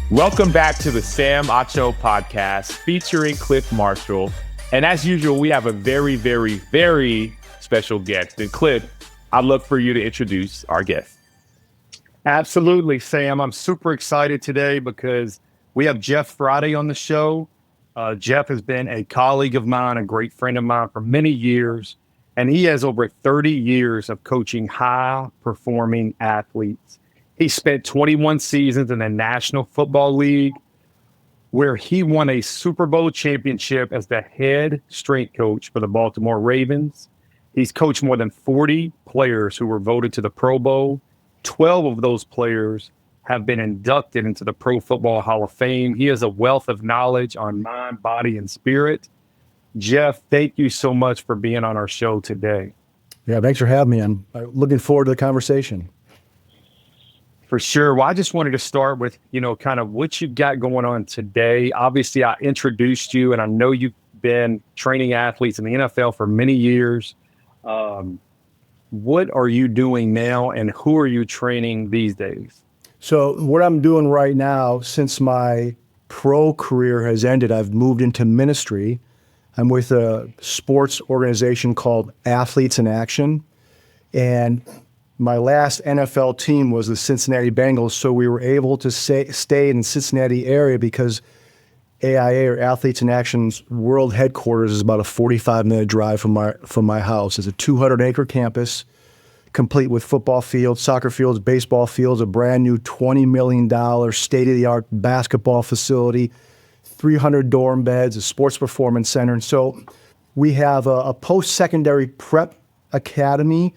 Welcome back to the Sam Acho podcast featuring Clif Marshall. And as usual, we have a very, very, very special guest. And Clif, I'd love for you to introduce our guest. Absolutely, Sam. I'm super excited today because we have Jeff Friday on the show. Jeff has been a colleague of mine, a great friend of mine for many years, and he has over 30 years of coaching high-performing athletes. He spent 21 seasons in the National Football League, where he won a Super Bowl championship as the head strength coach for the Baltimore Ravens. He's coached more than 40 players who were voted to the Pro Bowl. 12 of those players have been inducted into the Pro Football Hall of Fame. He has a wealth of knowledge on mind, body, and spirit. Jeff, thank you so much for being on our show today. Yeah, thanks for having me. I'm looking forward to the conversation. For sure. Well, I just wanted to start with, kind of what you got going on today. Obviously, I introduced you, and I know you've been training athletes in the NFL for many years. What are you doing now, and who are you training these days? So what I'm doing right now, since my pro career has ended, I've moved into ministry. I'm with a sports organization called Athletes in Action. And my last NFL team was the Cincinnati Bengals, so we were able to stay in the Cincinnati area because AIA, or Athletes in Action's world headquarters, is about a 45-minute drive from my house. It's a 200-acre campus, complete with football fields, soccer fields, baseball fields, a brand new $20 million state-of-the-art basketball facility, 300 dorm beds, a sports performance center. And so we have a post-secondary prep academy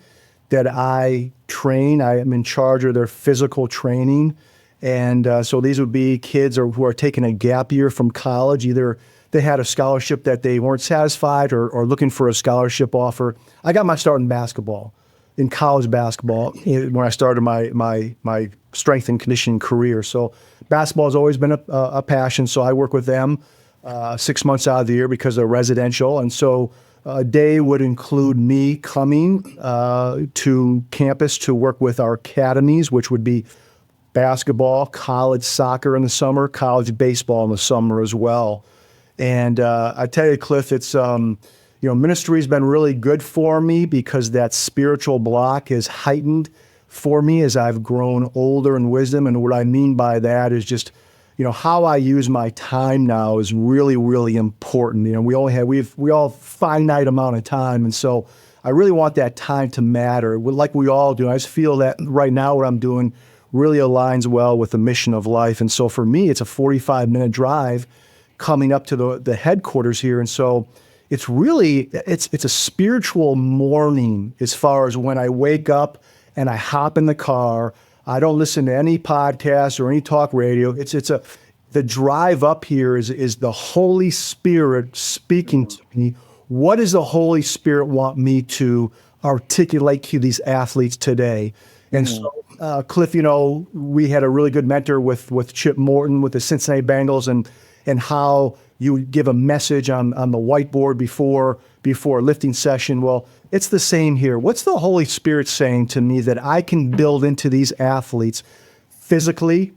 that I train. I am in charge of their physical training. And so these would be kids who are taking a gap year from college. Either they had a scholarship that they weren't satisfied or looking for a scholarship offer. I got my start in college basketball when I started my strength and conditioning career. So basketball has always been a passion. So I work with them 6 months out of the year because they're residential. And so a day would include me coming to campus to work with our academies, which would be basketball, college soccer in the summer, college baseball in the summer as well. And I tell you, Cliff, it's ministry's been really good for me because that spiritual block is heightened for me as I've grown older in wisdom. And what I mean by that is just, how I use my time now is really, really important. We all finite amount of time. And so I really want that time to matter like we all do. I just feel that right now what I'm doing really aligns well with the mission of life. And so for me, it's a 45-minute drive coming up to the headquarters here. And so it's a spiritual morning as far as when I wake up and I hop in the car. I don't listen to any podcasts or any talk radio. The drive up here is the Holy Spirit speaking to me. What does the Holy Spirit want me to articulate to these athletes today? And so, Cliff, we had a really good mentor with Chip Morton with the Cincinnati Bengals and how you would give a message on the whiteboard before a lifting session. Well, it's the same here. What's the Holy Spirit saying to me that I can build into these athletes physically,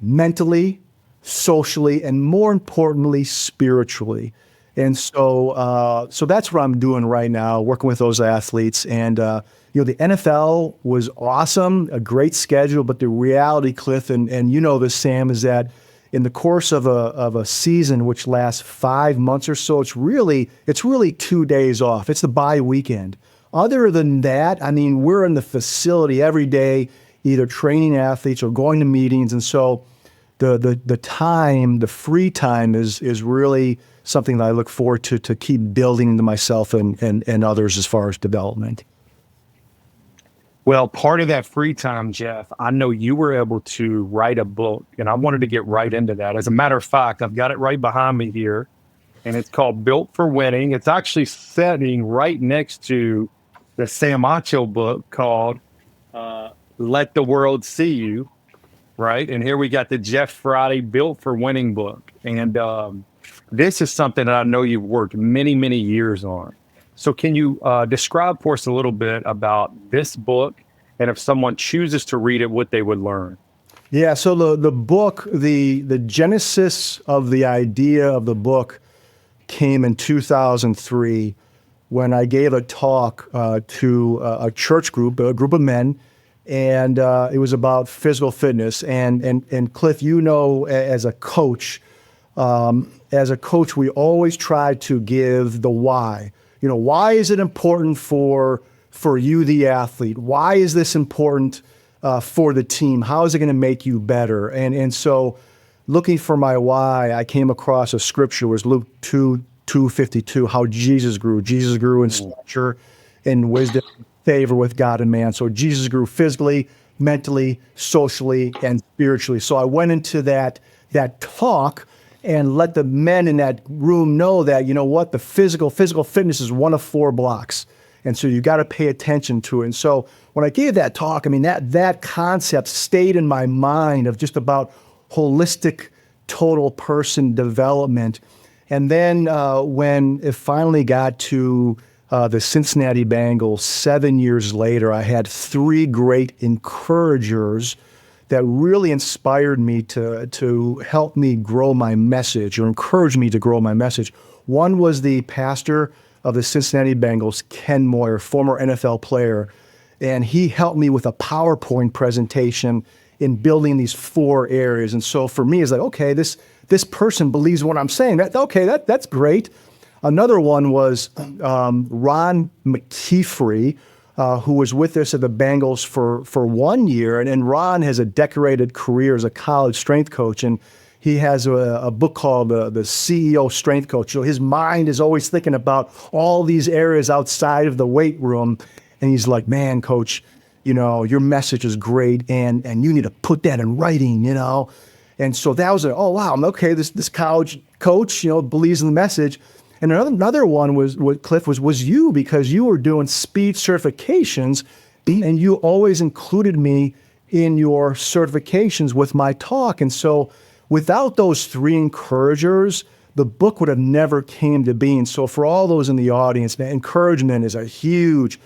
mentally, socially, and more importantly, spiritually? And so that's what I'm doing right now, working with those athletes. And the NFL was awesome, a great schedule, but the reality, Cliff, and this, Sam, is that in the course of a season which lasts 5 months or so, it's really 2 days off. It's the bye weekend. Other than that, we're in the facility every day, either training athletes or going to meetings. And so the time, the free time is really something that I look forward to keep building into myself and others as far as development. Well, part of that free time, Jeff, I know you were able to write a book, and I wanted to get right into that. As a matter of fact, I've got it right behind me here, and it's called Built for Winning. It's actually sitting right next to the Sam Acho book called Let the World See You, right? And here we got the Jeff Friday Built for Winning book. And this is something that I know you've worked many, many years on. So can you describe for us a little bit about this book, and if someone chooses to read it, what they would learn? Yeah, so the book, the genesis of the idea of the book came in 2003 when I gave a talk to a church group, a group of men, and it was about physical fitness. And Cliff, as a coach, we always try to give the why. Why is it important for you, the athlete? Why is this important for the team? How is it going to make you better? And so, looking for my why, I came across a scripture. It was Luke 2:52. How Jesus grew. Jesus grew in stature, in wisdom, favor with God and man. So Jesus grew physically, mentally, socially, and spiritually. So I went into that talk and let the men in that room know that, the physical fitness is one of 4 blocks. And so you got to pay attention to it. And so when I gave that talk, that concept stayed in my mind of just about holistic, total person development. And then when it finally got to the Cincinnati Bengals 7 years later, I had 3 great encouragers that really inspired me to help me grow my message or encourage me to grow my message. One was the pastor of the Cincinnati Bengals, Ken Moyer, former NFL player, and he helped me with a PowerPoint presentation in building these 4 areas. And so for me, it's like, okay, this person believes what I'm saying. That's great. Another one was Ron McKeefrey, who was with us at the Bengals for 1 year. And Ron has a decorated career as a college strength coach. And he has a book called The CEO Strength Coach. So his mind is always thinking about all these areas outside of the weight room. And he's like, man, coach, your message is great. And you need to put that in writing, And so that was oh, wow, okay, this college coach, believes in the message. And another one was Cliff was you, because you were doing speed certifications and you always included me in your certifications with my talk. And so without those 3 encouragers, the book would have never came to being. So for all those in the audience, encouragement is a huge,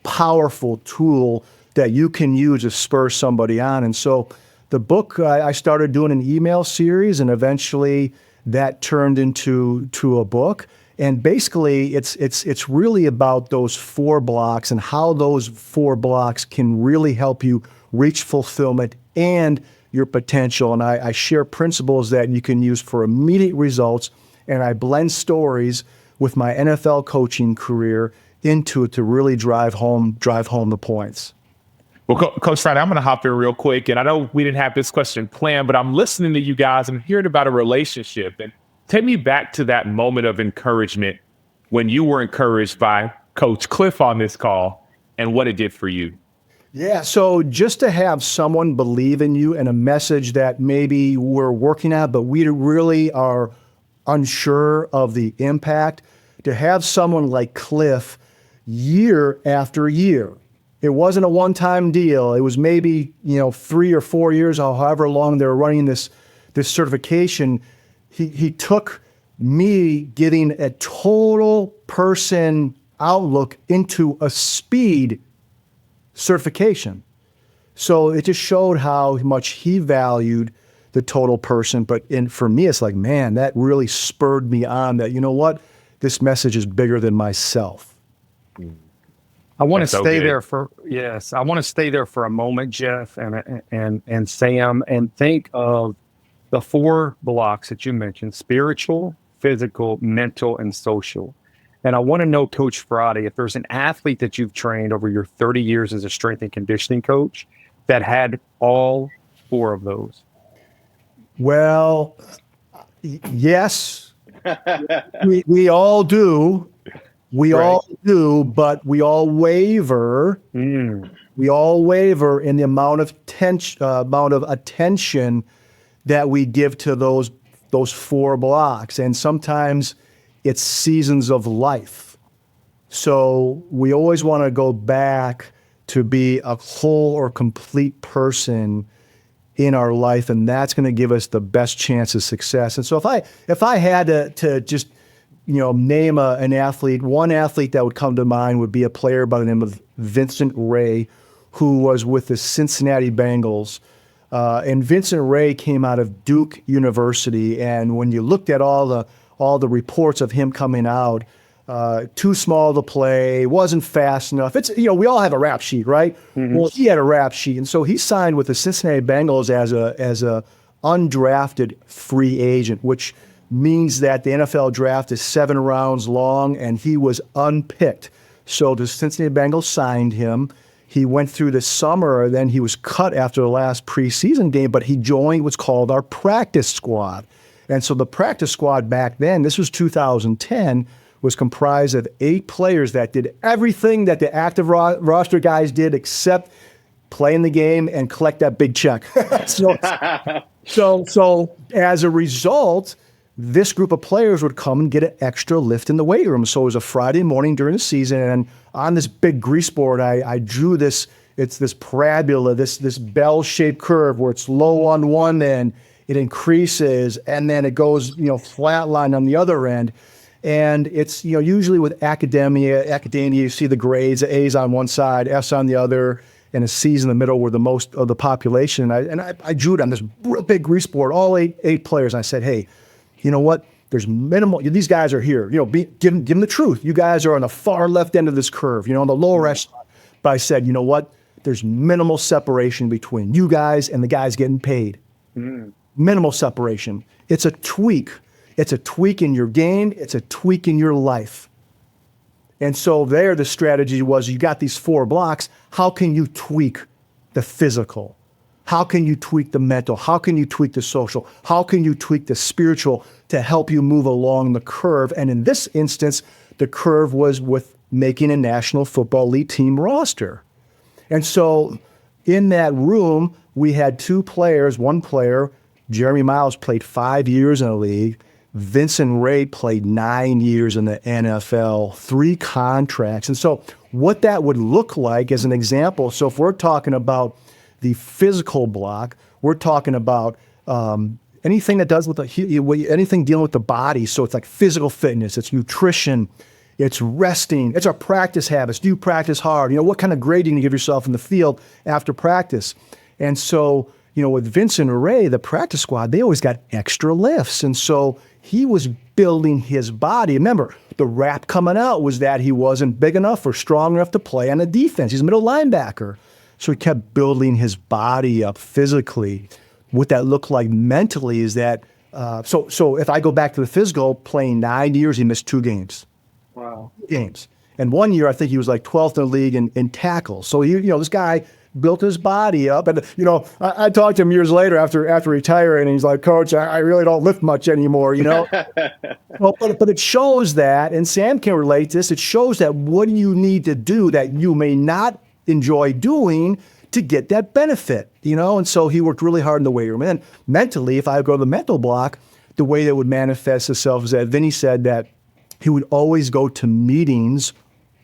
powerful tool that you can use to spur somebody on. And so the book, I started doing an email series, and eventually that turned into a book. And basically, it's really about those 4 blocks and how those 4 blocks can really help you reach fulfillment and your potential. And I share principles that you can use for immediate results, and I blend stories with my NFL coaching career into it to really drive home the points. Well, Coach Friday, I'm going to hop in real quick. And I know we didn't have this question planned, but I'm listening to you guys and hearing about a relationship. And take me back to that moment of encouragement when you were encouraged by Coach Cliff on this call and what it did for you. Yeah, so just to have someone believe in you and a message that maybe we're working at, but we really are unsure of the impact, to have someone like Cliff year after year. It wasn't a one-time deal. It was maybe 3 or 4 years, or however long they were running this certification. He took me getting a total person outlook into a speed certification. So it just showed how much he valued the total person. But for me, it's like, man, that really spurred me on that, this message is bigger than myself. I want to stay good. there I want to stay there for a moment, Jeff and Sam, and think of the 4 blocks that you mentioned: spiritual, physical, mental, and social. And I want to know, Coach Friday, if there's an athlete that you've trained over your 30 years as a strength and conditioning coach that had all 4 of those. Well, yes, we all do. We all do, but we all waver. We all waver in the amount of attention that we give to those 4 blocks. And sometimes it's seasons of life. So we always want to go back to be a whole or complete person in our life, and that's going to give us the best chance of success. And so if I had to just name an athlete, one athlete that would come to mind would be a player by the name of Vincent Ray, who was with the Cincinnati Bengals And Vincent Ray came out of Duke University, and when you looked at all the reports of him coming out, too small to play, wasn't fast enough. We all have a rap sheet, right? Mm-hmm. Well, he had a rap sheet, and so he signed with the Cincinnati Bengals as a undrafted free agent, which means that the NFL draft is 7 rounds long, and he was unpicked. So the Cincinnati Bengals signed him. He went through the summer, then he was cut after the last preseason game, but he joined what's called our practice squad. And so the practice squad back then, this was 2010, was comprised of 8 players that did everything that the active roster guys did except play in the game and collect that big check. So as a result, this group of players would come and get an extra lift in the weight room. So it was a Friday morning during the season, and on this big grease board, I drew this. It's this parabola, this bell-shaped curve where it's low on one end, it increases, and then it goes, flatline on the other end. And it's, usually with academia, you see the grades, the A's on one side, F's on the other, and a C's in the middle were the most of the population. I drew it on this real big grease board, all eight players. And I said, hey, you know what? There's minimal. These guys are here. Give them the truth. You guys are on the far left end of this curve. On the lower echelon. But I said, you know what? There's minimal separation between you guys and the guys getting paid. Mm. Minimal separation. It's a tweak. It's a tweak in your game. It's a tweak in your life. And so there, the strategy was, you got these 4 blocks. How can you tweak the physical? How can you tweak the mental? How can you tweak the social? How can you tweak the spiritual to help you move along the curve? And in this instance, the curve was with making a National Football League team roster. And so in that room, we had 2 players. One player, Jeremy Miles, played 5 years in the league. Vincent Ray played 9 years in the NFL, 3 contracts. And so what that would look like as an example, so if we're talking about the physical block, we're talking about anything that does with anything dealing with the body. So it's like physical fitness, it's nutrition, it's resting, it's our practice habits. Do you practice hard? What kind of grading do you give yourself in the field after practice? And so, with Vincent Ray, the practice squad, they always got extra lifts. And so he was building his body. Remember, the rap coming out was that he wasn't big enough or strong enough to play on the defense. He's a middle linebacker. So he kept building his body up physically. What that looked like mentally is that, so if I go back to the physical, playing 9 years, he missed 2 games. Wow. Games. And 1 year, I think he was like 12th in the league in tackles. So, this guy built his body up. And, I talked to him years later after retiring, and he's like, Coach, I really don't lift much anymore, Well, but it shows that, and Sam can relate to this, it shows that what do you need to do that you may not enjoy doing to get that benefit, And so he worked really hard in the weight room. And then mentally, if I go to the mental block, the way that would manifest itself is that Vinny said that he would always go to meetings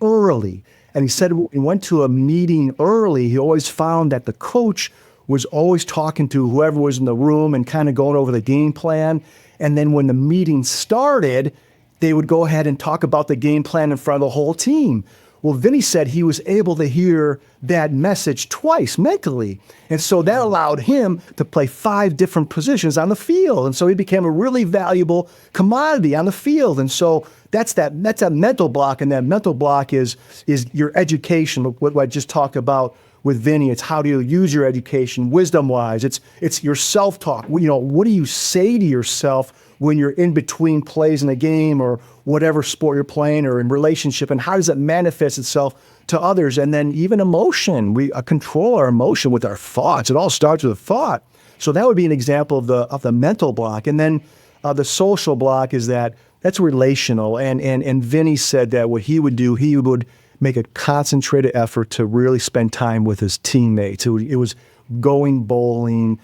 early. And he said when he went to a meeting early, he always found that the coach was always talking to whoever was in the room and kind of going over the game plan. And then when the meeting started, they would go ahead and talk about the game plan in front of the whole team. Well, Vinny said he was able to hear that message twice mentally. And so that allowed him to play 5 different positions on the field. And so he became a really valuable commodity on the field. And so that's that mental block. And that mental block is your education, what I just talked about with Vinny. It's how do you use your education wisdom-wise. It's your self-talk. What do you say to yourself when you're in between plays in a game or whatever sport you're playing or in relationship, and how does it manifest itself to others? And then even emotion, we control our emotion with our thoughts. It all starts with a thought. So that would be an example of the mental block. And then the social block is that's relational. And Vinny said that what he would do, he would make a concentrated effort to really spend time with his teammates. It was going bowling,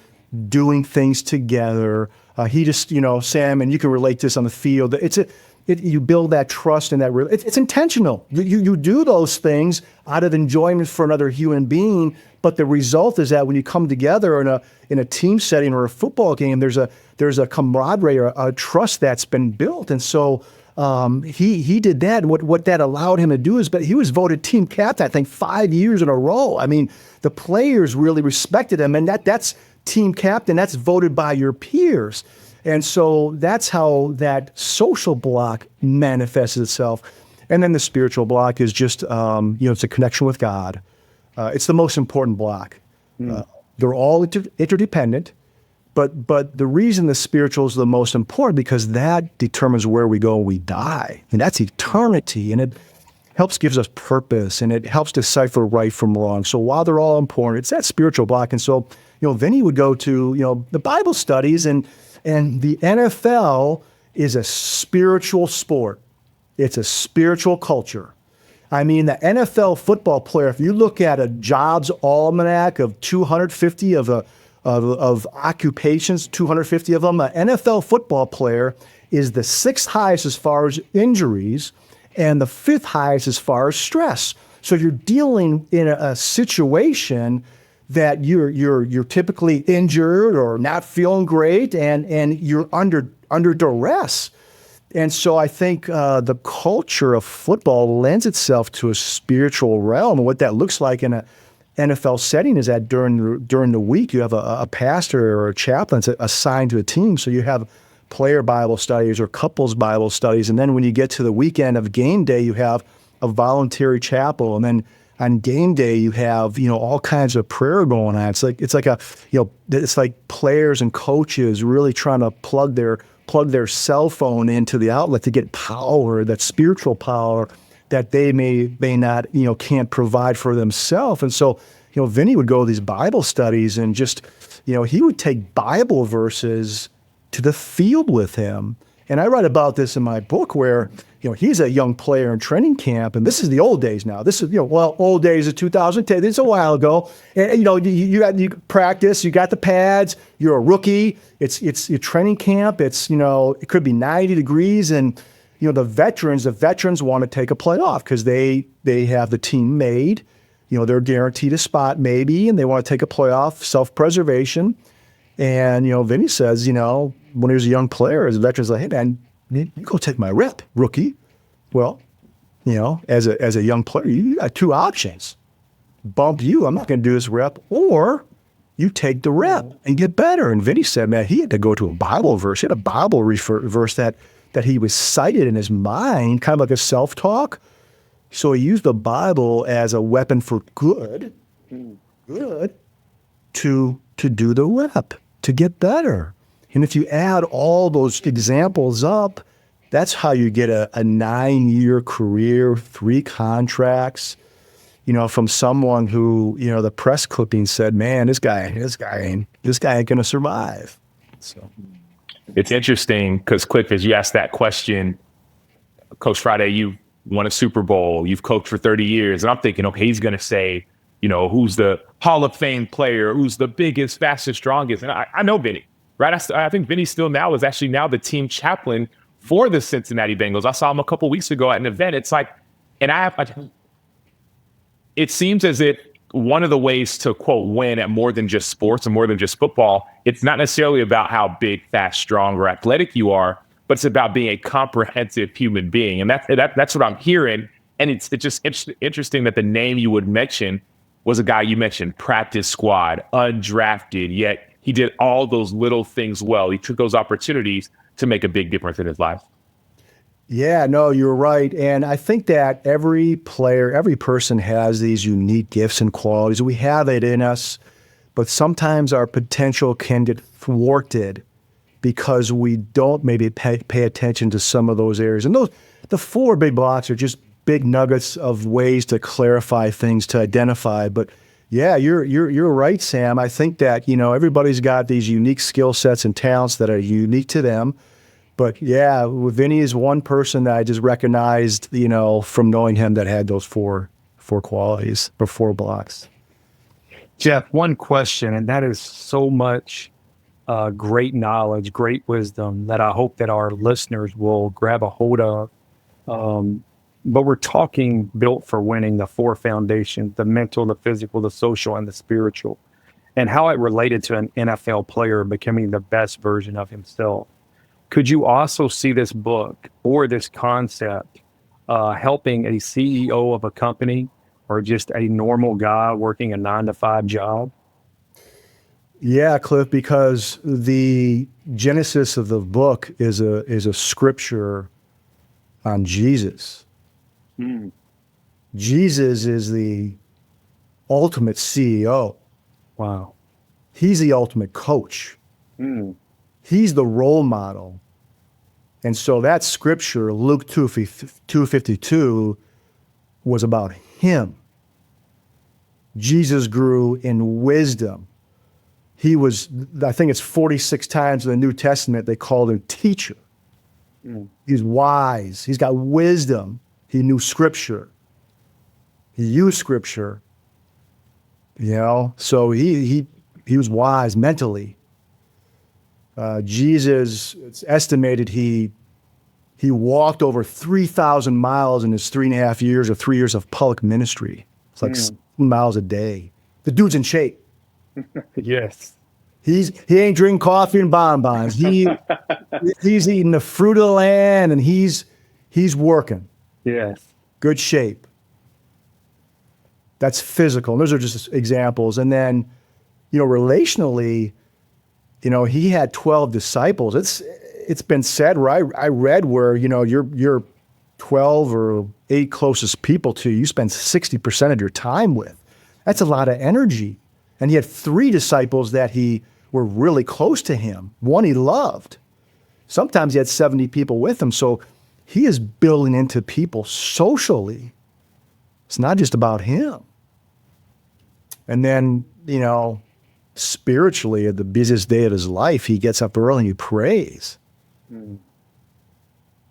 doing things together. He just, Sam, and you can relate this on the field. You build that trust and it's intentional. You do those things out of enjoyment for another human being, but the result is that when you come together in a team setting or a football game, there's a camaraderie or a trust that's been built. And so He did that. And what that allowed him to do is, but he was voted team captain, I think, 5 years in a row. I mean, the players really respected him, and that's team captain. That's voted by your peers. And so that's how that social block manifests itself. And then the spiritual block is just, it's a connection with God. It's the most important block. They're all interdependent, but the reason the spiritual is the most important because that determines where we go when we die. And that's eternity, and it gives us purpose, and it helps decipher right from wrong. So while they're all important, it's that spiritual block. And so, Vinny would go to, the Bible studies, and the NFL is a spiritual sport. It's a spiritual culture. I mean, the NFL football player, if you look at a jobs almanac of 250 of occupations, 250 of them, an NFL football player is the sixth highest as far as injuries and the fifth highest as far as stress. So you're dealing in a situation that you're typically injured or not feeling great, and you're under duress. And so I think the culture of football lends itself to a spiritual realm. And what that looks like in an NFL setting is that during the week, you have a pastor or a chaplain assigned to a team. So you have player Bible studies or couples Bible studies. And then when you get to the weekend of game day, you have a voluntary chapel. And then on game day, you have, all kinds of prayer going on. It's like players and coaches really trying to plug their cell phone into the outlet to get power, that spiritual power that they may not, can't provide for themselves. And so, Vinny would go to these Bible studies and just, he would take Bible verses to the field with him. And I write about this in my book where, he's a young player in training camp, and this is the old days now. This is, old days of 2010. This is a while ago. And, you practice, you got the pads, you're a rookie. It's your training camp. It's, it could be 90 degrees. And, the veterans want to take a play off because they have the team made. They're guaranteed a spot maybe, and they want to take a play off, self-preservation. And, Vinny says, when he was a young player, as a veteran's like, hey, man, you go take my rep, rookie. Well, as a young player, you got two options. Bump you, I'm not going to do this rep, or you take the rep and get better. And Vinny said, man, he had to go to a Bible verse. He had a Bible verse that he was cited in his mind, kind of like a self-talk. So he used the Bible as a weapon for good, to do the rep, to get better. And if you add all those examples up, that's how you get a 9-year career, 3 contracts, from someone who, the press clipping said, man, this guy ain't going to survive. So it's interesting because, Cliff, as you asked that question, Coach Friday, you won a Super Bowl, you've coached for 30 years. And I'm thinking, okay, he's going to say, who's the Hall of Fame player, who's the biggest, fastest, strongest. And I know Vinny. Right, I think Vinny still now is actually now the team chaplain for the Cincinnati Bengals. I saw him a couple weeks ago at an event. It's like, and it seems as if one of the ways to, quote, win at more than just sports and more than just football, it's not necessarily about how big, fast, strong, or athletic you are, but it's about being a comprehensive human being. And that's what I'm hearing. And it's just interesting that the name you would mention was a guy you mentioned, practice squad, undrafted, yet he did all those little things well. He took those opportunities to make a big difference in his life. Yeah, no, you're right. And I think that every player, every person has these unique gifts and qualities. We have it in us, but sometimes our potential can get thwarted because we don't maybe pay attention to some of those areas. And the 4 big blocks are just big nuggets of ways to clarify things, to identify. But yeah, you're right, Sam. I think that, everybody's got these unique skill sets and talents that are unique to them. But yeah, Vinny is one person that I just recognized, from knowing him that had those four qualities or 4 blocks. Jeff, one question, and that is so much great knowledge, great wisdom that I hope that our listeners will grab a hold of. But we're talking built for winning, the 4 foundations, the mental, the physical, the social, and the spiritual, and how it related to an NFL player becoming the best version of himself. Could you also see this book or this concept helping a CEO of a company or just a normal guy working a 9-to-5 job? Yeah, Cliff, because the genesis of the book is a scripture on Jesus. Jesus is the ultimate CEO. Wow. He's the ultimate coach. He's the role model. And so that scripture, Luke 2:52, was about him. Jesus grew in wisdom. He was, I think it's 46 times in the New Testament, they called him teacher. He's wise. He's got wisdom. He knew scripture. He used scripture. So he was wise mentally. Jesus, it's estimated he walked over 3,000 miles in his 3.5 years or 3 years of public ministry. It's like 7 miles a day. The dude's in shape. Yes. He ain't drinking coffee and bonbons. He's eating the fruit of the land, and he's working. Yes. Good shape. That's physical. And those are just examples. And then, relationally, he had 12 disciples. It's been said, where I read where, your 12 or 8 closest people to you spend 60% of your time with. That's a lot of energy. And he had 3 disciples that he were really close to him. One he loved. Sometimes he had 70 people with him. So he is building into people socially. It's not just about him. And then, spiritually, at the busiest day of his life, he gets up early and he prays.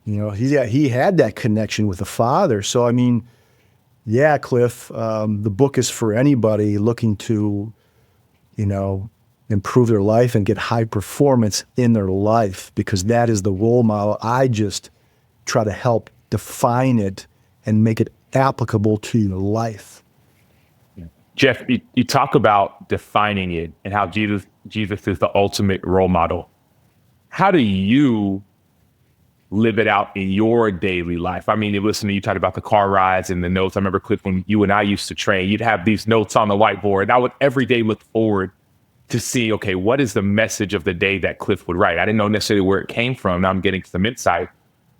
He had that connection with the Father. So, yeah, Cliff, the book is for anybody looking to, improve their life and get high performance in their life, because that is the role model. I just try to help define it and make it applicable to your life. Jeff, you talk about defining it and how Jesus is the ultimate role model. How do you live it out in your daily life? Listen, you talked about the car rides and the notes. I remember, Cliff, when you and I used to train, you'd have these notes on the whiteboard. And I would every day look forward to see, okay, what is the message of the day that Cliff would write? I didn't know necessarily where it came from. Now I'm getting some insight.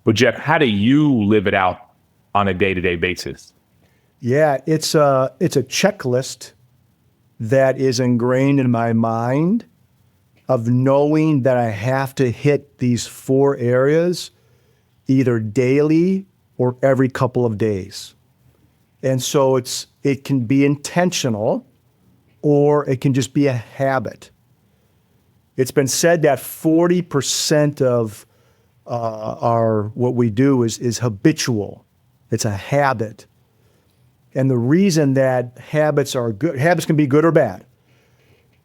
But Jeff, how do you live it out on a day-to-day basis? Yeah, it's a checklist that is ingrained in my mind of knowing that I have to hit these 4 areas either daily or every couple of days. And so it can be intentional, or it can just be a habit. It's been said that 40% of what we do is habitual. It's a habit. And the reason that habits can be good or bad.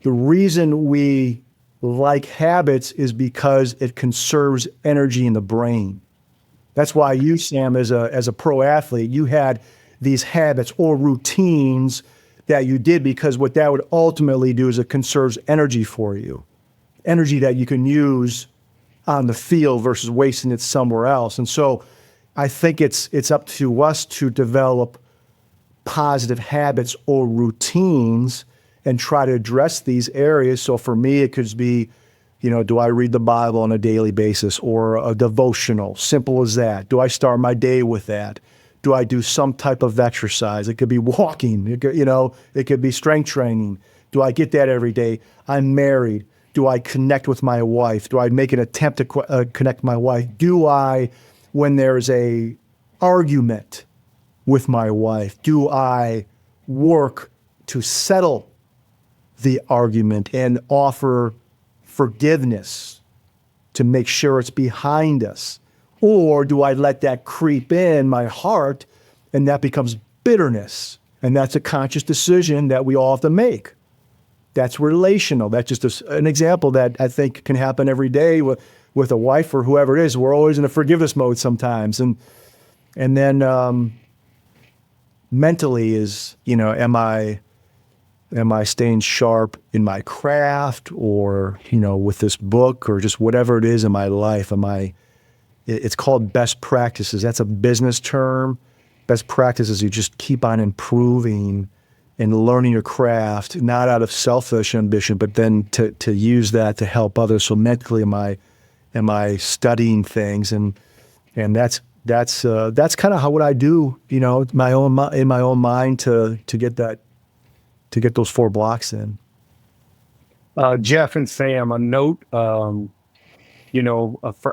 The reason we like habits is because it conserves energy in the brain. That's why you, Sam, as a pro athlete, you had these habits or routines that you did, because what that would ultimately do is it conserves energy for you, energy that you can use on the field versus wasting it somewhere else. And so I think it's up to us to develop positive habits or routines and try to address these areas. So for me, it could be, do I read the Bible on a daily basis, or a devotional? Simple as that. Do I start my day with that? Do I do some type of exercise? It could be walking, it could be strength training. Do I get that every day? I'm married. Do I connect with my wife? Do I make an attempt to connect my wife? Do I, when there's a argument with my wife, do I work to settle the argument and offer forgiveness to make sure it's behind us? Or do I let that creep in my heart and that becomes bitterness? And that's a conscious decision that we all have to make. That's relational. That's just an example that I think can happen every day with a wife or whoever it is. We're always in a forgiveness mode sometimes. And then mentally is, am I Am I staying sharp in my craft or, with this book or just whatever it is in my life? It's called best practices. That's a business term. Best practices, you just keep on improving and learning your craft, not out of selfish ambition, but then to use that to help others. So mentally, am I studying things, and that's kind of what I do, in my own mind to get those 4 blocks in. Jeff and Sam, a note, for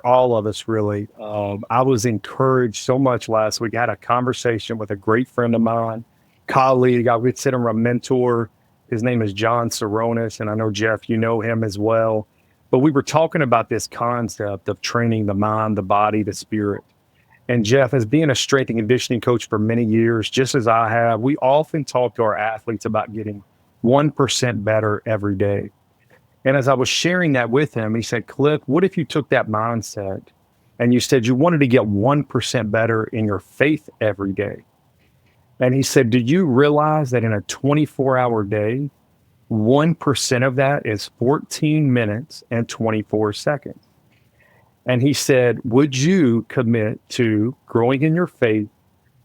all of us, really. I was encouraged so much last week. I had a conversation with a great friend of mine, colleague. I would consider him a mentor. His name is John Saronis, and I know, Jeff, you know him as well. But we were talking about this concept of training the mind, the body, the spirit. And Jeff, as being a strength and conditioning coach for many years, just as I have, we often talk to our athletes about getting 1% better every day. And as I was sharing that with him, he said, Cliff, what if you took that mindset and you said you wanted to get 1% better in your faith every day? And he said, do you realize that in a 24-hour day, 1% of that is 14 minutes and 24 seconds? And he said, would you commit to growing in your faith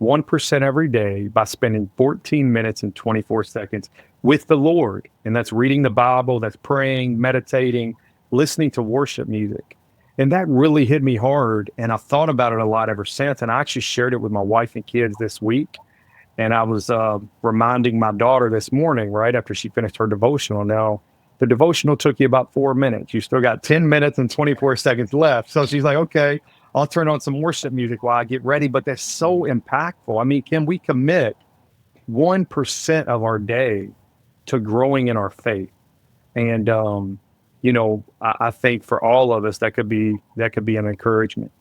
1% every day by spending 14 minutes and 24 seconds with the Lord? And that's reading the Bible, that's praying, meditating, listening to worship music. And that really hit me hard. And I've thought about it a lot ever since. And I actually shared it with my wife and kids this week. And I was reminding my daughter this morning, right after she finished her devotional. Now, the devotional took you about 4 minutes. You still got 10 minutes and 24 seconds left. So she's like, okay, I'll turn on some worship music while I get ready. But that's so impactful. I mean, can we commit 1% of our day to growing in our faith? And, I think for all of us, that could be an encouragement.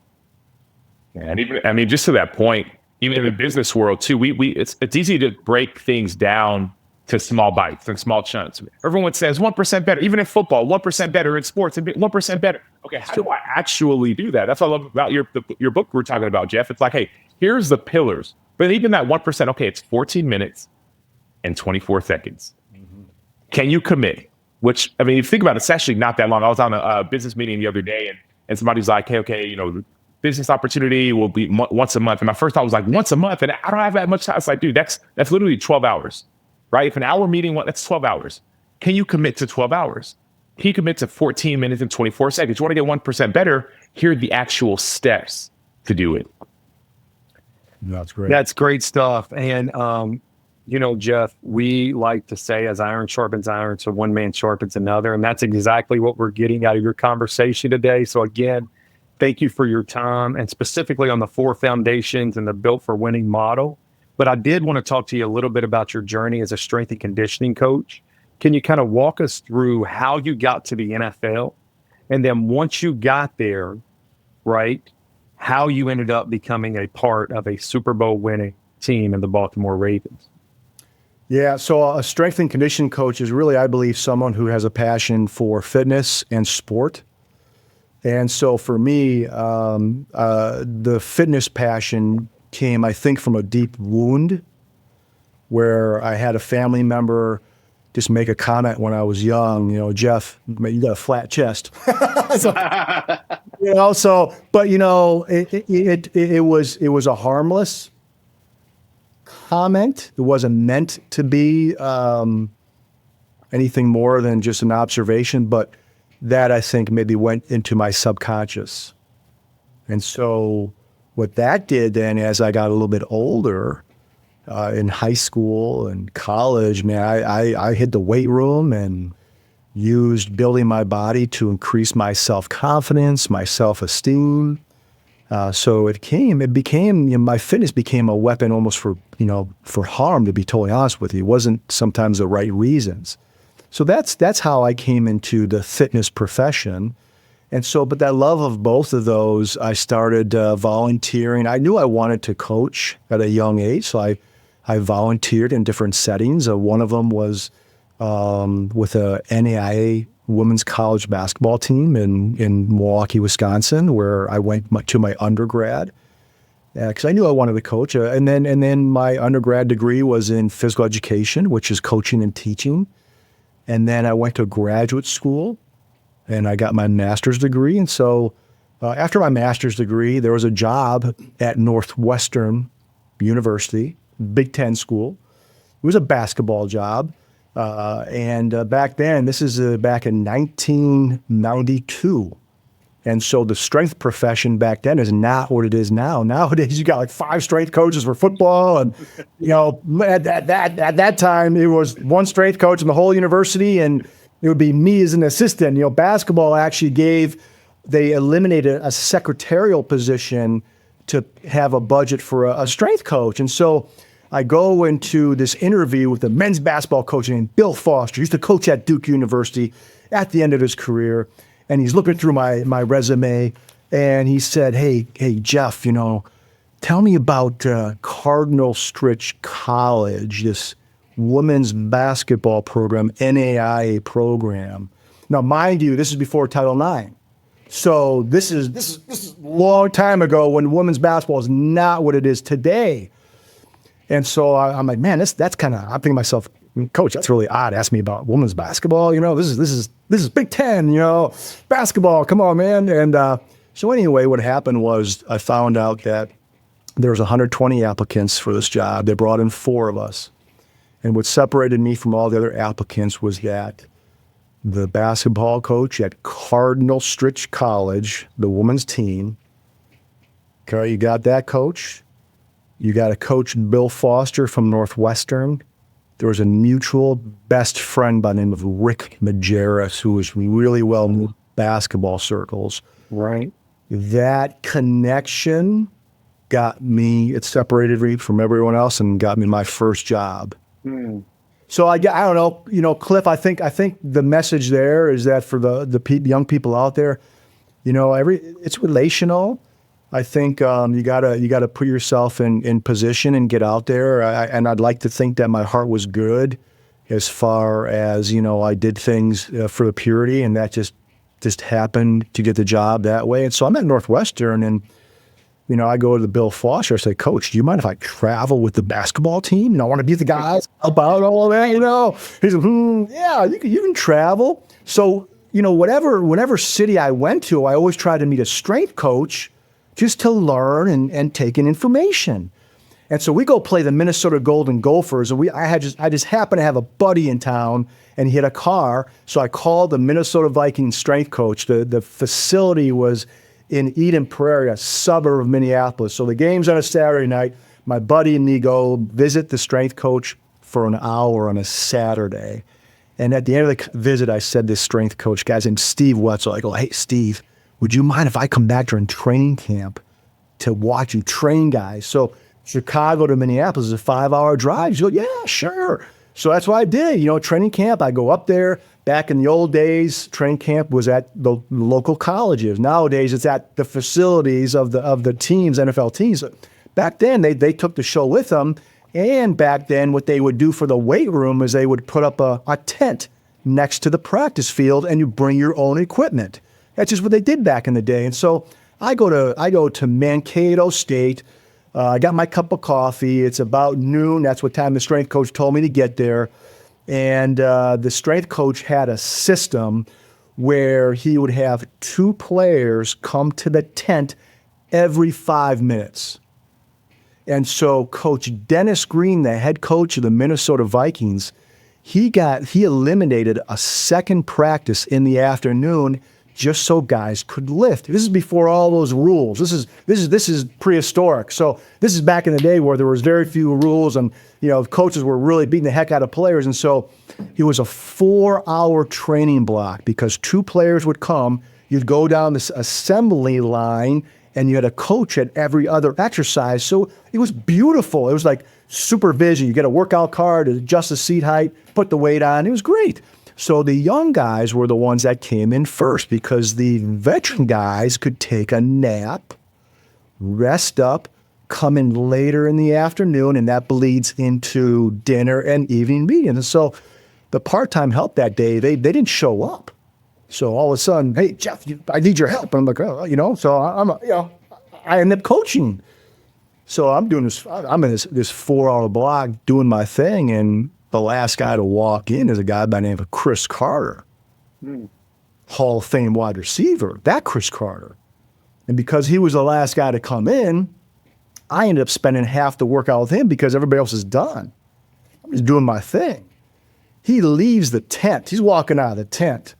And even, just to that point, even in the business world too, it's easy to break things down to small bites and small chunks. Everyone says 1% better, even in football, 1% better in sports, and 1% better. Okay, how do I actually do that? That's what I love about your book we're talking about, Jeff. It's like, hey, here's the pillars. But even that 1%, okay, it's 14 minutes and 24 seconds. Mm-hmm. Can you commit? Which, if you think about it, it's actually not that long. I was on a business meeting the other day, and somebody's like, hey, okay, business opportunity will be once a month. And my first thought was like, once a month? And I don't have that much time. It's like, dude, that's literally 12 hours. Right? If an hour meeting, that's 12 hours. Can you commit to 12 hours? Can you commit to 14 minutes and 24 seconds? You want to get 1% better? Here are the actual steps to do it. That's great. That's great stuff. And, Jeff, we like to say, as iron sharpens iron, so one man sharpens another. And that's exactly what we're getting out of your conversation today. So again, thank you for your time, and specifically on the 4 foundations and the Built for Winning model. But I did want to talk to you a little bit about your journey as a strength and conditioning coach. Can you kind of walk us through how you got to the NFL? And then once you got there, right, how you ended up becoming a part of a Super Bowl winning team in the Baltimore Ravens? Yeah, so a strength and conditioning coach is really, I believe, someone who has a passion for fitness and sport. And so for me, the fitness passion came, I think, from a deep wound where I had a family member just make a comment when I was young, Jeff, you got a flat chest. It was a harmless comment. It wasn't meant to be anything more than just an observation, but that, I think, maybe went into my subconscious. And so what that did then, as I got a little bit older, in high school and college, man, I hit the weight room and used building my body to increase my self-confidence, my self-esteem. So it became, my fitness became a weapon almost for harm, to be totally honest with you. It wasn't sometimes the right reasons. So that's how I came into the fitness profession. And so, but that love of both of those, I started volunteering. I knew I wanted to coach at a young age, so I volunteered in different settings. One of them was with a NAIA women's college basketball team in Milwaukee, Wisconsin, where I went to my undergrad. because I knew I wanted to coach. And then my undergrad degree was in physical education, which is coaching and teaching. And then I went to graduate school and I got my master's degree. And so after my master's degree, there was a job at Northwestern University, Big Ten school. It was a basketball job. And back then, this is back in 1992. And so the strength profession back then is not what it is now. Nowadays, you got like 5 strength coaches for football. And, at that time, it was 1 strength coach in the whole university, and it would be me as an assistant. Basketball actually they eliminated a secretarial position to have a budget for a strength coach. And so I go into this interview with the men's basketball coach named Bill Foster. He used to coach at Duke University at the end of his career. And he's looking through my resume, and he said, hey, Jeff, tell me about Cardinal Stritch College, this women's basketball program, NAIA program. Now, mind you, this is before Title IX. So this is a long time ago when women's basketball is not what it is today. And so I'm like, man, that's kind of, I'm thinking to myself, Coach, that's really odd. Ask me about women's basketball. This is Big Ten. Basketball. Come on, man. And so anyway, what happened was I found out that there was 120 applicants for this job. They brought in 4 of us, and what separated me from all the other applicants was that the basketball coach at Cardinal Stritch College, the women's team. Okay, you got that, coach. You got a coach, Bill Foster from Northwestern. There was a mutual best friend by the name of Rick Majerus, who was really well known in basketball circles. Right. That connection got me, it separated me from everyone else and got me my first job. So I don't know, Cliff, I think the message there is that for the young people out there, it's relational. I think you gotta put yourself in position and get out there. And I'd like to think that my heart was good, as far as I did things for the purity, and that just happened to get the job that way. And so I'm at Northwestern, and I go to the Bill Foster. I say, Coach, do you mind if I travel with the basketball team? I want to be the guys about all of that. He said, yeah, you can travel. So whatever city I went to, I always tried to meet a strength coach, just to learn and take in information. And so we go play the Minnesota Golden Gophers, and I just happened to have a buddy in town, and he had a car, so I called the Minnesota Vikings strength coach. The facility was in Eden Prairie, a suburb of Minneapolis. So the game's on a Saturday night. My buddy and me go visit the strength coach for an hour on a Saturday. And at the end of the visit, I said, this strength coach, guy's named Steve Wetzel. I go, hey, Steve, would you mind if I come back during training camp to watch you train guys? So Chicago to Minneapolis is a 5-hour drive. He goes, yeah, sure. So that's what I did. Training camp, I go up there. Back in the old days, training camp was at the local colleges. Nowadays, it's at the facilities of the teams, NFL teams. Back then, they took the show with them. And back then, what they would do for the weight room is they would put up a tent next to the practice field, and you bring your own equipment. That's just what they did back in the day. And so I go to Mankato State. I got my cup of coffee. It's about noon. That's what time the strength coach told me to get there. And the strength coach had a system where he would have 2 players come to the tent every 5 minutes. And so Coach Dennis Green, the head coach of the Minnesota Vikings, he eliminated a second practice in the afternoon just so guys could lift. This is before all those rules. This is prehistoric. So this is back in the day where there was very few rules, and coaches were really beating the heck out of players. And so it was a 4-hour training block, because 2 players would come. You'd go down this assembly line, and you had a coach at every other exercise. So it was beautiful. It was like supervision. You get a workout card, adjust the seat height, put the weight on. It was great. So the young guys were the ones that came in first, because the veteran guys could take a nap, rest up, come in later in the afternoon, and that bleeds into dinner and evening meetings. And so the part-time help that day, they didn't show up. So all of a sudden, hey, Jeff, I need your help. And I'm like, so I ended up coaching. So I'm doing this. I'm in this 4-hour block doing my thing, and the last guy to walk in is a guy by the name of Chris Carter, Hall of Fame wide receiver. That Chris Carter, and because he was the last guy to come in, I ended up spending half the workout with him because everybody else is done. I'm just doing my thing. He leaves the tent. He's walking out of the tent,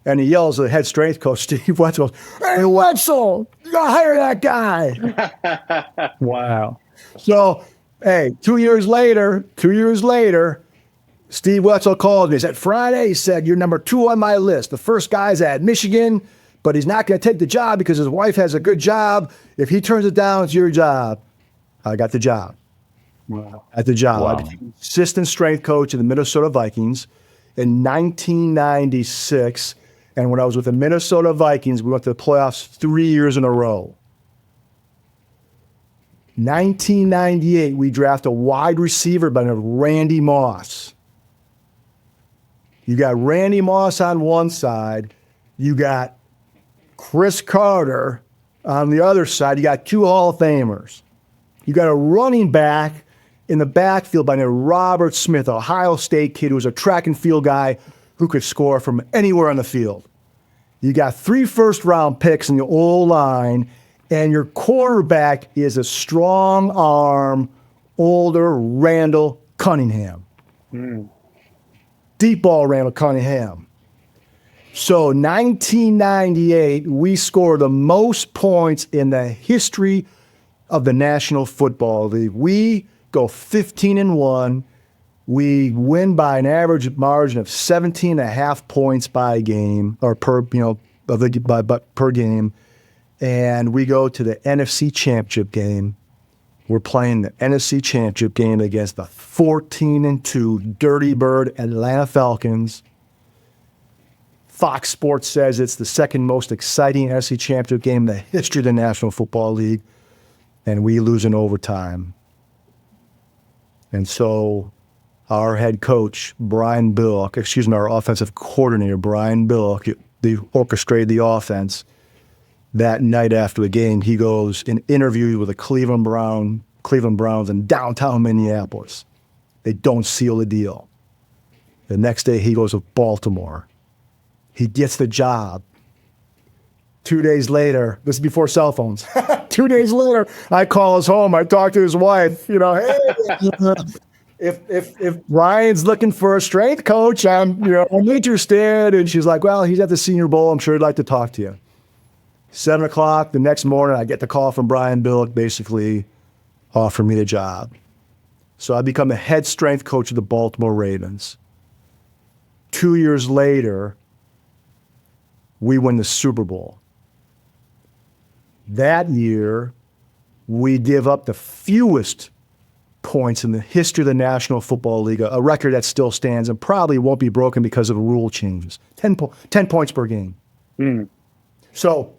and he yells at the head strength coach, Steve Wetzel, "Hey, Wetzel, you gotta hire that guy." Wow. So, hey, 2 years later, Steve Wetzel called me. He said, "Friday," he said, "you're number 2 on my list. The first guy's at Michigan, but he's not going to take the job because his wife has a good job. If he turns it down, it's your job." I got the job. Wow. At the job. Wow. I became assistant strength coach of the Minnesota Vikings in 1996. And when I was with the Minnesota Vikings, we went to the playoffs 3 years in a row. 1998, we draft a wide receiver by the name of Randy Moss. You got Randy Moss on one side. You got Chris Carter on the other side. You got 2 Hall of Famers. You got a running back in the backfield by the name of Robert Smith, an Ohio State kid who was a track and field guy who could score from anywhere on the field. You got 3 first-round picks in the O-line, and your quarterback is a strong arm, older Randall Cunningham. Deep ball Randall Cunningham. So 1998, we scored the most points in the history of the National Football League. We go 15-1. We win by an average margin of 17.5 points by game, or per game. And we go to the NFC Championship game. We're playing the NFC Championship game against the 14-2 Dirty Bird Atlanta Falcons. Fox Sports says it's the second most exciting NFC Championship game in the history of the National Football League. And we lose in overtime. And so our head coach, Brian Billick, our offensive coordinator, Brian Billick, they orchestrated the offense. That night after the game, he goes and interviews with the Cleveland Browns in downtown Minneapolis. They don't seal the deal. The next day, he goes with Baltimore. He gets the job. 2 days later, this is before cell phones. 2 days later, I call his home. I talk to his wife. Hey, if Ryan's looking for a strength coach, I'm interested. And she's like, "Well, he's at the Senior Bowl. I'm sure he'd like to talk to you." 7 o'clock the next morning, I get the call from Brian Billick, basically offering me the job. So I become the head strength coach of the Baltimore Ravens. 2 years later, we win the Super Bowl. That year, we give up the fewest points in the history of the National Football League, a record that still stands and probably won't be broken because of rule changes. 10 points per game. So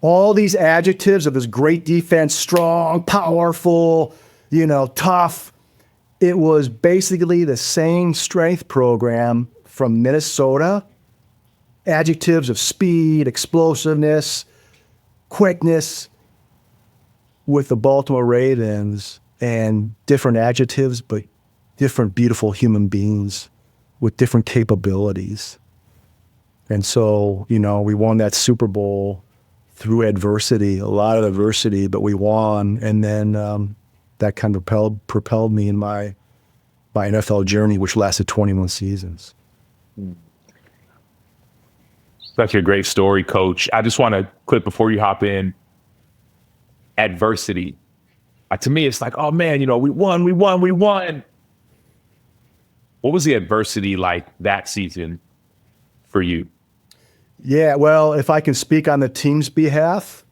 all these adjectives of this great defense, strong, powerful, tough, it was basically the same strength program from Minnesota. Adjectives of speed, explosiveness, quickness with the Baltimore Ravens, and different adjectives, but different beautiful human beings with different capabilities. And so, we won that Super Bowl through adversity, a lot of adversity, but we won. And then that kind of propelled me in my NFL journey, which lasted 21 seasons. Such a great story, Coach. I just want to clip before you hop in. Adversity. To me, it's like, oh man, we won. What was the adversity like that season for you? Yeah, well, if I can speak on the team's behalf,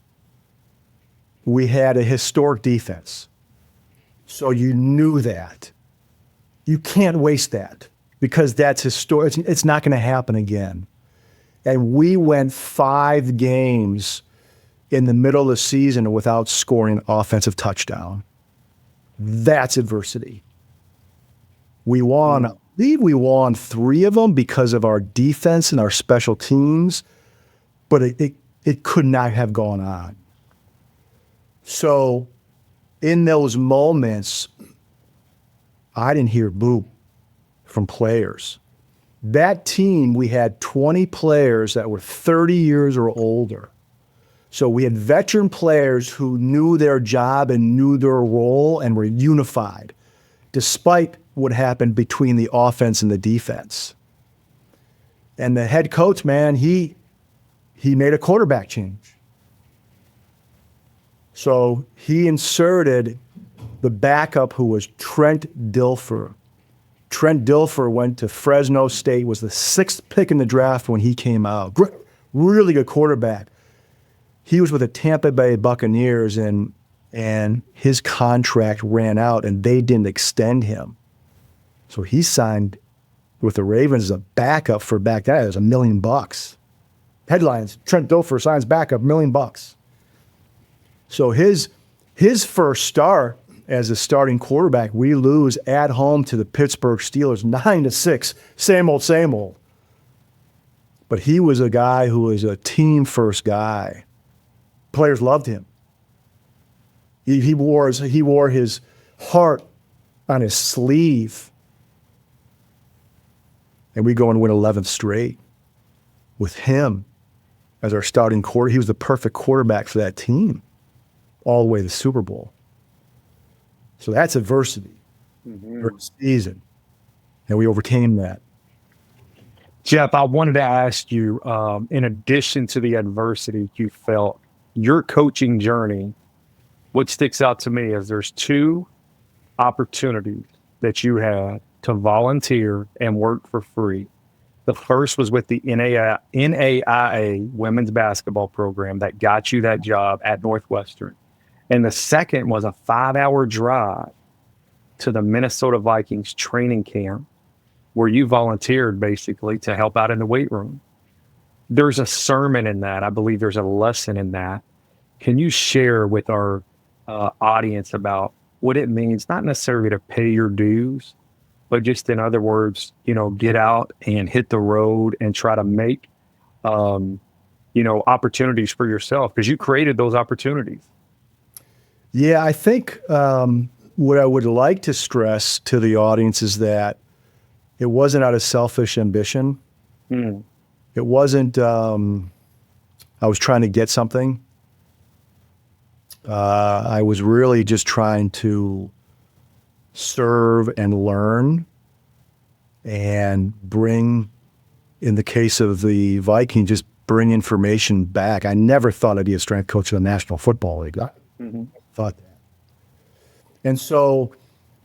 we had a historic defense. So you knew that. You can't waste that because that's historic. It's not going to happen again. And we went 5 games in the middle of the season without scoring an offensive touchdown. That's adversity. We won, I believe we won 3 of them because of our defense and our special teams, but it could not have gone on. So in those moments, I didn't hear boo from players. That team, we had 20 players that were 30 years or older. So we had veteran players who knew their job and knew their role and were unified, despite what happened between the offense and the defense. And the head coach, man, he made a quarterback change. So he inserted the backup, who was Trent Dilfer. Trent Dilfer went to Fresno State, was the 6th pick in the draft when he came out. Really good quarterback. He was with the Tampa Bay Buccaneers, and his contract ran out, and they didn't extend him. So he signed with the Ravens as a backup for back then. It was $1 million. Headlines: Trent Dilfer signs backup, $1 million. So his first start as a starting quarterback, we lose at home to the Pittsburgh Steelers 9-6. Same old, same old. But he was a guy who was a team first guy. Players loved him. He wore his heart on his sleeve. And we go and win 11th straight with him as our starting quarterback. He was the perfect quarterback for that team all the way to the Super Bowl. So that's adversity during the season. And we overcame that. Jeff, I wanted to ask you, in addition to the adversity you felt, your coaching journey, what sticks out to me is there's 2 opportunities that you had to volunteer and work for free. The first was with the NAIA women's basketball program that got you that job at Northwestern. And the second was a 5-hour drive to the Minnesota Vikings training camp where you volunteered basically to help out in the weight room. There's a sermon in that. I believe there's a lesson in that. Can you share with our audience about what it means, not necessarily to pay your dues, but just in other words, get out and hit the road and try to make, opportunities for yourself, because you created those opportunities. Yeah, I think what I would like to stress to the audience is that it wasn't out of selfish ambition. It wasn't, I was trying to get something. I was really just trying to serve and learn and bring, in the case of the Vikings, just bring information back. I never thought I'd be a strength coach in the National Football League. I thought that. And so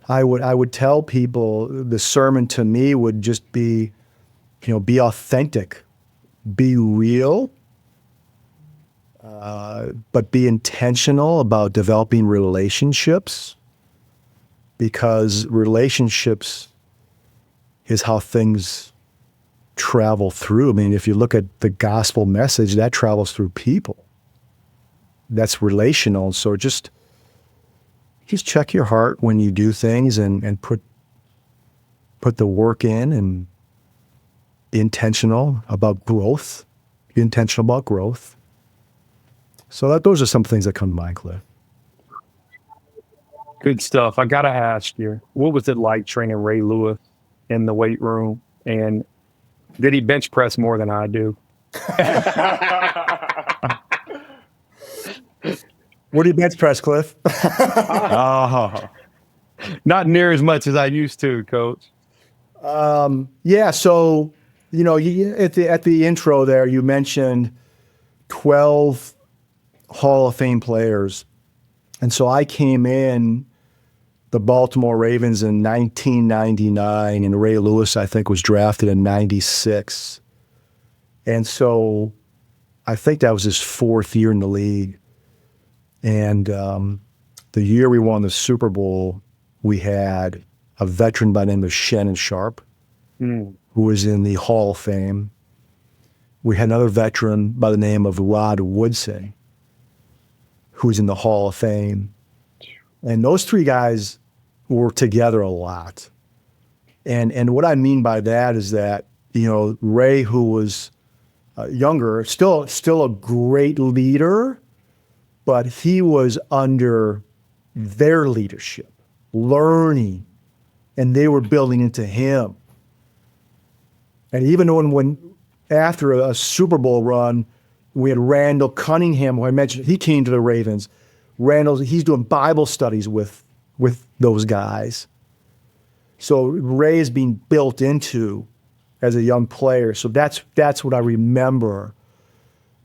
I would tell people, the sermon to me would just be, be authentic, be real, but be intentional about developing relationships, because relationships is how things travel through. I mean, if you look at the gospel message, that travels through people. That's relational. So just check your heart when you do things and put the work in, and be intentional about growth. Be intentional about growth. So those are some things that come to mind, Cliff. Good stuff. I got to ask you, what was it like training Ray Lewis in the weight room? And did he bench press more than I do? What do you bench press, Cliff? Not near as much as I used to, Coach. Yeah. So, at the intro there, you mentioned 12 Hall of Fame players. And so I came in the Baltimore Ravens in 1999, and Ray Lewis, I think, was drafted in 96. And so I think that was his 4th year in the league. And the year we won the Super Bowl, we had a veteran by the name of Shannon Sharp, who was in the Hall of Fame. We had another veteran by the name of Rod Woodson, who's in the Hall of Fame. And those 3 guys were together a lot. And what I mean by that is that, Ray, who was younger, still a great leader, but he was under, their leadership, learning, and they were building into him. And even when after a Super Bowl run, we had Randall Cunningham, who I mentioned, he came to the Ravens. He's doing Bible studies with those guys. So Ray is being built into as a young player. So that's what I remember.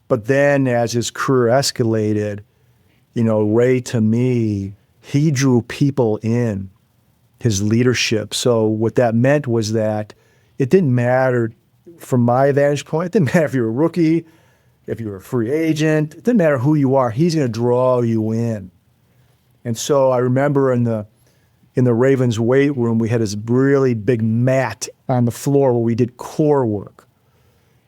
But then as his career escalated, Ray, to me, he drew people in, his leadership. So what that meant was that it didn't matter, from my vantage point, it didn't matter if you were a rookie, if you were a free agent, it didn't matter who you are, he's going to draw you in. And so I remember in the Ravens weight room, we had this really big mat on the floor where we did core work.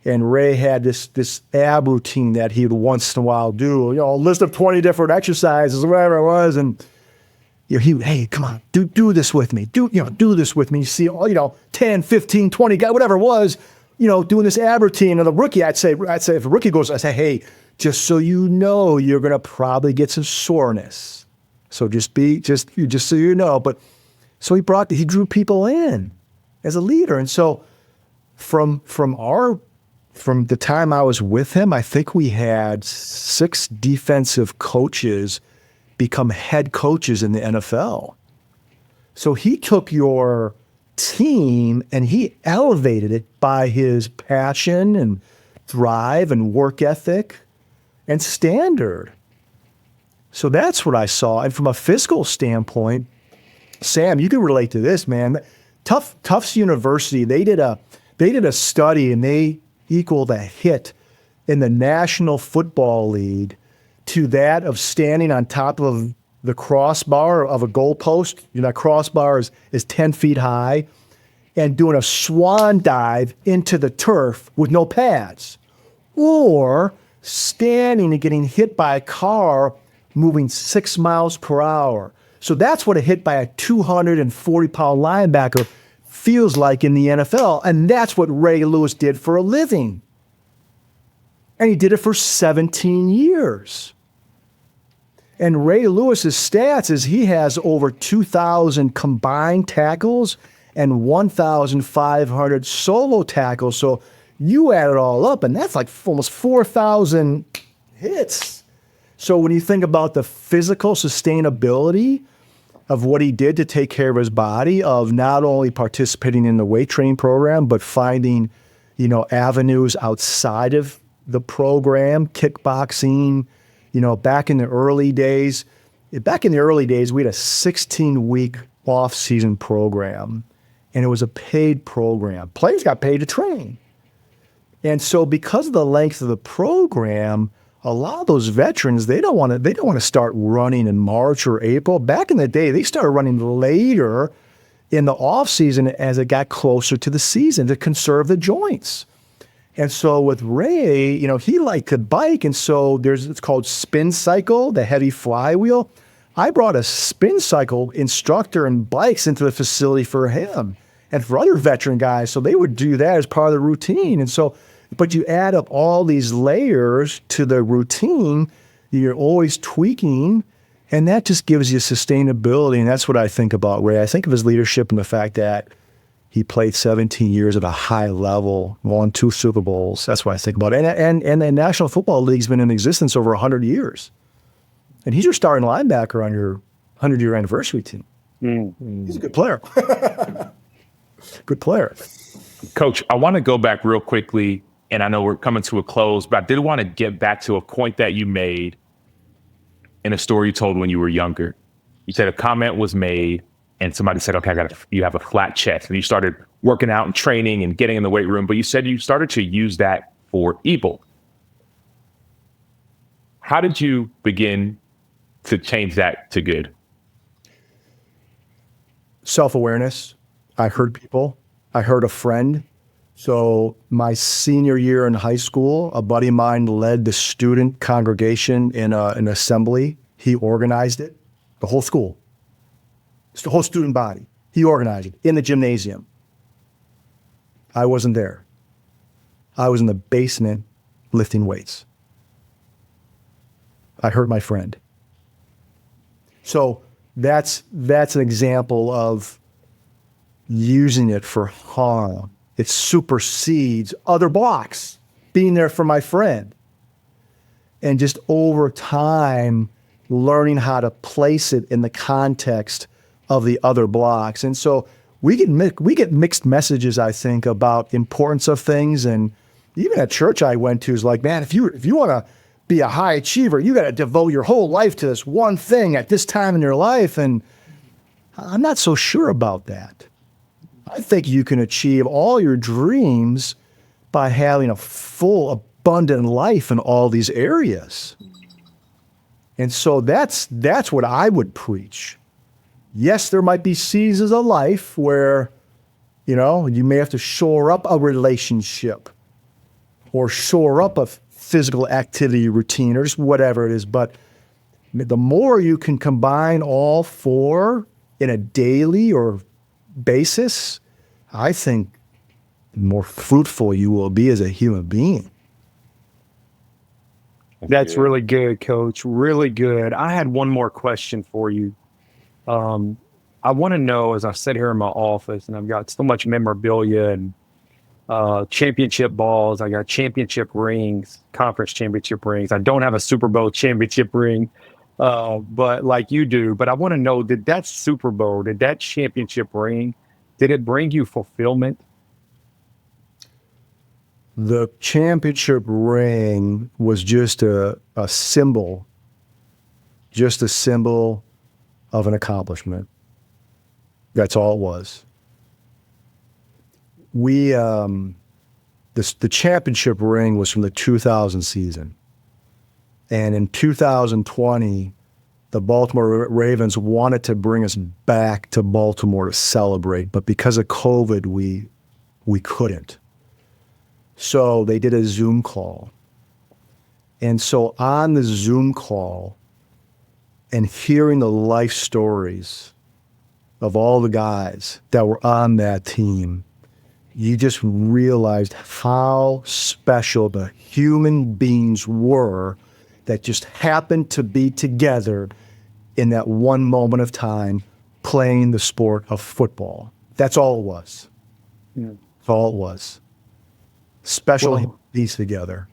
And Ray had this ab routine that he would once in a while do, a list of 20 different exercises, whatever it was. And hey, come on, do this with me. Do this with me. You see, 10, 15, 20 guys, whatever it was, doing this ab routine. And the rookie, I'd say if a rookie goes, I say, hey, just so you know, you're going to probably get some soreness. So just so you know. But so he drew people in as a leader. And so from the time I was with him, I think we had 6 defensive coaches become head coaches in the NFL. So he took your team and he elevated it by his passion and drive and work ethic and standard. So that's what I saw. And from a physical standpoint, Sam, you can relate to this, man. Tufts University, they did a study and they equaled a hit in the National Football League to that of standing on top of the crossbar of a goalpost. That crossbar is 10 feet high, and doing a swan dive into the turf with no pads, or standing and getting hit by a car moving 6 miles per hour. So that's what a hit by a 240-pound linebacker feels like in the NFL, and that's what Ray Lewis did for a living. And he did it for 17 years. And Ray Lewis's stats is he has over 2,000 combined tackles and 1,500 solo tackles. So you add it all up, and that's like almost 4,000 hits. So when you think about the physical sustainability of what he did to take care of his body, of not only participating in the weight training program, but finding, avenues outside of the program, kickboxing. Back in the early days, we had a 16-week off-season program, and it was a paid program. Players got paid to train. And so because of the length of the program, a lot of those veterans, they don't want to start running in March or April. Back in the day, they started running later in the off-season as it got closer to the season to conserve the joints. And so with Ray, he liked to bike, and so it's called spin cycle, the heavy flywheel. I brought a spin cycle instructor and bikes into the facility for him and for other veteran guys, so they would do that as part of the routine. And so, but you add up all these layers to the routine, you're always tweaking, and that just gives you sustainability, and that's what I think about Ray. I think of his leadership and the fact that he played 17 years at a high level, won 2 Super Bowls. That's what I think about it. And the National Football League's been in existence over 100 years. And he's your starting linebacker on your 100-year anniversary team. Mm-hmm. He's a good player. Good player. Coach, I want to go back real quickly, and I know we're coming to a close, but I did want to get back to a point that you made in a story you told when you were younger. You said a comment was made, and somebody said, okay, you have a flat chest. And you started working out and training and getting in the weight room, but you said you started to use that for evil. How did you begin to change that to good? Self-awareness. I heard people. I heard a friend. So my senior year in high school, a buddy of mine led the student congregation in an assembly. He organized it, the whole school. It's the whole student body. He organized it in the gymnasium. I wasn't there. I was in the basement lifting weights. I hurt my friend. So that's an example of using it for harm. It supersedes other blocks, being there for my friend. And just over time, learning how to place it in the context of the other blocks. And so we get mixed messages, I think, about importance of things. And even at church I went to is like, man, if you want to be a high achiever, you got to devote your whole life to this one thing at this time in your life. And I'm not so sure about that. I think you can achieve all your dreams by having a full, abundant life in all these areas. And so that's what I would preach. Yes, there might be seasons of life where, you may have to shore up a relationship or shore up a physical activity routine or just whatever it is. But the more you can combine all four in a daily or basis, I think the more fruitful you will be as a human being. That's really good, Coach. Really good. I had one more question for you. I want to know, as I sit here in my office and I've got so much memorabilia and championship balls, I got championship rings, conference championship rings. I don't have a Super Bowl championship ring, but like you do. But I want to know, did that Super Bowl, did that championship ring, did it bring you fulfillment? The championship ring was just a symbol, of an accomplishment. That's all it was. The championship ring was from the 2000 season. And in 2020, the Baltimore Ravens wanted to bring us back to Baltimore to celebrate, but because of COVID, we couldn't. So they did a Zoom call. And so on the Zoom call and hearing the life stories of all the guys that were on that team, you just realized how special the human beings were that just happened to be together in that one moment of time playing the sport of football. That's all it was. Yeah. That's all it was. Special piece together.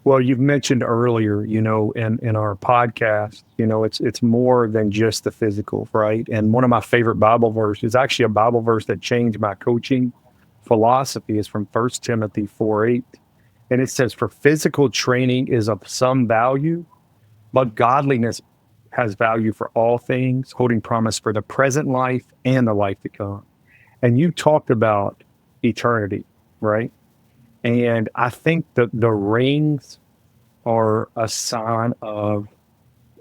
Well, you've mentioned earlier, in our podcast, it's more than just the physical, right? And one of my favorite Bible verses is actually a Bible verse that changed my coaching philosophy is from 1 Timothy 4:8. And it says, for physical training is of some value, but godliness has value for all things, holding promise for the present life and the life to come. And you talked about eternity, right? And I think that the rings are a sign of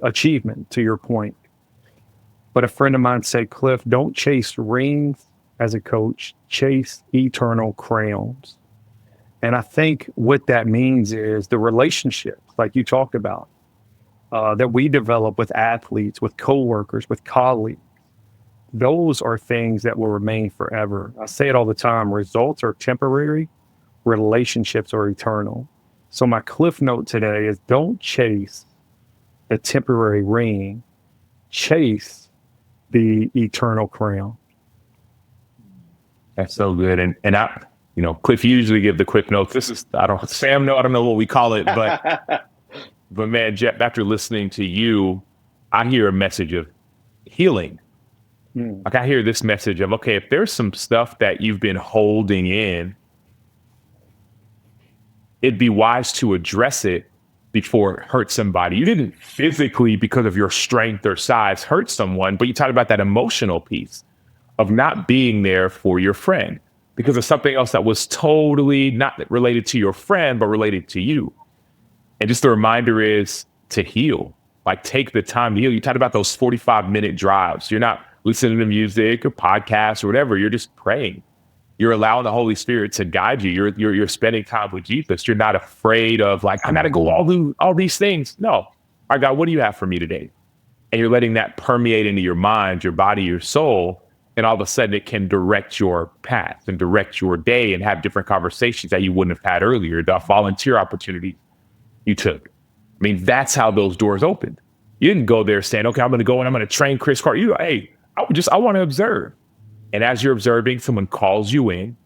achievement, to your point. But a friend of mine said, Cliff, don't chase rings as a coach, chase eternal crowns. And I think what that means is the relationships, like you talked about, that we develop with athletes, with coworkers, with colleagues. Those are things that will remain forever. I say it all the time. Results are temporary. Relationships are eternal. So my cliff note today is don't chase the temporary ring, chase the eternal crown. That's so good. And I, Cliff usually give the quick notes. This is, I don't know what we call it, but, but man, Jeff, after listening to you, I hear a message of healing. Like I hear this message of, okay, if there's some stuff that you've been holding in, it'd be wise to address it before it hurts somebody. You didn't physically, because of your strength or size, hurt someone, but you talked about that emotional piece of not being there for your friend because of something else that was totally not related to your friend, but related to you. And just the reminder is to heal, like take the time to heal. You talked about those 45-minute drives. You're not listening to music or podcasts or whatever. You're just praying. You're allowing the Holy Spirit to guide you. You're spending time with Jesus. You're not afraid of like, I got to go all these things. No. All right, God, what do you have for me today? And you're letting that permeate into your mind, your body, your soul. And all of a sudden it can direct your path and direct your day and have different conversations that you wouldn't have had earlier, the volunteer opportunity you took. I mean, that's how those doors opened. You didn't go there saying, okay, I'm going to go and I'm going to train Chris Carter. I want to observe. And as you're observing, someone calls you in,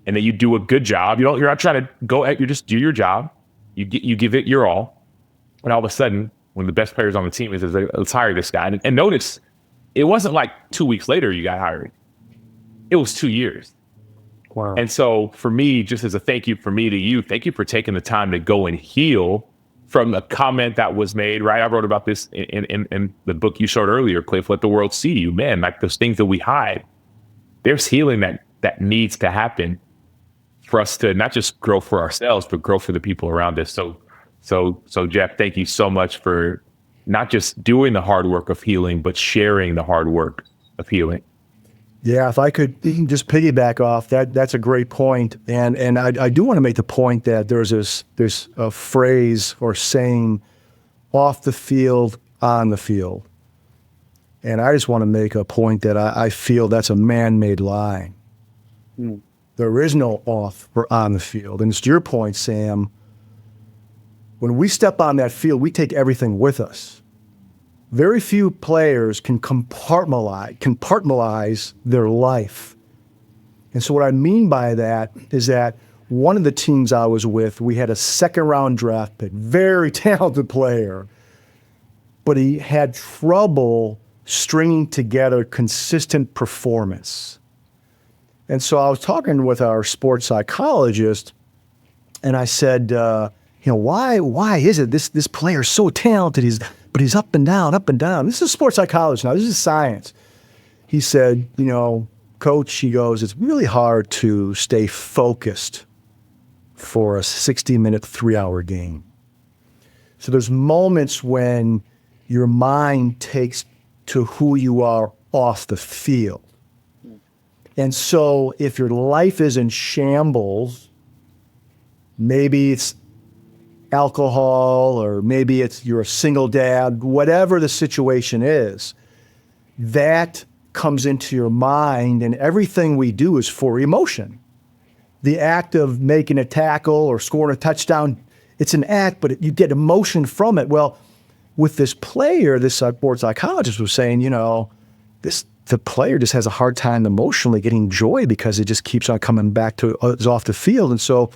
and then you do a good job. You're not trying to go at, you just do your job. You give it your all. And all of a sudden, one of the best players on the team is, let's hire this guy. And notice, it wasn't like 2 weeks later you got hired. It was 2 years. Wow. And so for me, just as a thank you for me to you, thank you for taking the time to go and heal from a comment that was made, right? I wrote about this in the book you showed earlier, Cliff, Let the World See You. Man, like those things that we hide, there's healing that needs to happen for us to not just grow for ourselves, but grow for the people around us. So Jeff, thank you so much for not just doing the hard work of healing, but sharing the hard work of healing. Yeah, if I could just piggyback off that, that's a great point. And I do want to make the point that there's this phrase or saying, off the field, on the field. And I just want to make a point that I feel that's a man-made line. There is no off or on the field. And it's to your point, Sam, when we step on that field, we take everything with us. Very few players can compartmentalize their life. And so what I mean by that is that one of the teams I was with, we had a second-round draft pick, very talented player, but he had trouble stringing together consistent performance. And so I was talking with our sports psychologist, and I said, why is it this player is so talented, but he's up and down, up and down. This is sports psychology now. This is science. He said, Coach, he goes, it's really hard to stay focused for a 60-minute, 3-hour game. So there's moments when your mind takes to who you are off the field. And so if your life is in shambles, maybe it's alcohol, or maybe you're a single dad, whatever the situation is, that comes into your mind, and everything we do is for emotion. The act of making a tackle or scoring a touchdown, it's an act, but you get emotion from it. Well, with this player, this sports psychologist was saying, the player just has a hard time emotionally getting joy because it just keeps on coming back to it's off the field. And so,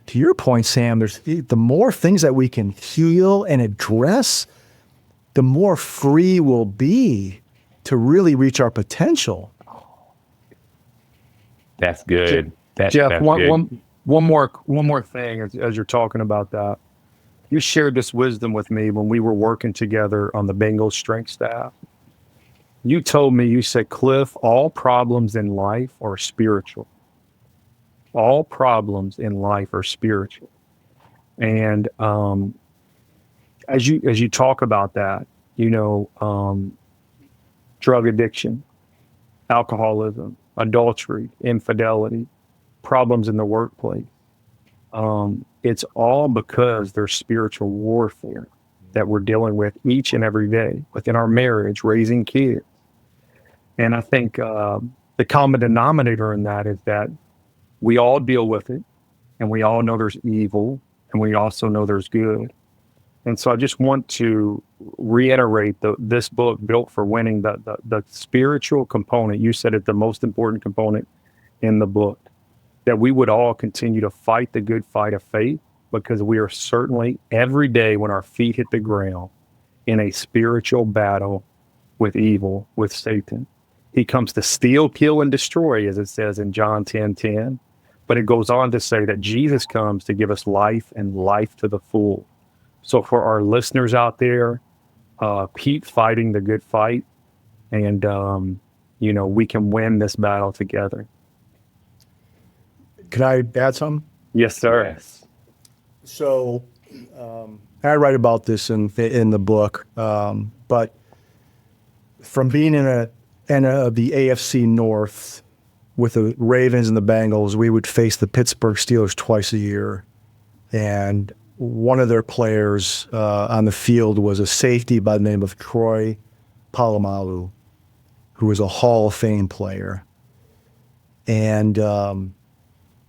to your point, Sam, the more things that we can heal and address, the more free we'll be to really reach our potential. That's good. Jeff, that's one more thing as you're talking about that. You shared this wisdom with me when we were working together on the Bengals strength staff. You told me, you said, Cliff, all problems in life are spiritual. All problems in life are spiritual. And as you talk about that, drug addiction, alcoholism, adultery, infidelity, problems in the workplace, it's all because there's spiritual warfare that we're dealing with each and every day within our marriage, raising kids. And I think the common denominator in that is that we all deal with it, and we all know there's evil, and we also know there's good. And so I just want to reiterate this book, Built for Winning, the spiritual component. You said it, the most important component in the book, that we would all continue to fight the good fight of faith, because we are certainly every day when our feet hit the ground in a spiritual battle with evil, with Satan. He comes to steal, kill, and destroy, as it says in John 10:10. But it goes on to say that Jesus comes to give us life, and life to the full. So for our listeners out there, keep fighting the good fight, and we can win this battle together. Can I add something? Yes, sir. Yes. So I write about this in the book, but from being in the AFC North with the Ravens and the Bengals, we would face the Pittsburgh Steelers twice a year. And one of their players on the field was a safety by the name of Troy Polamalu, who was a Hall of Fame player. And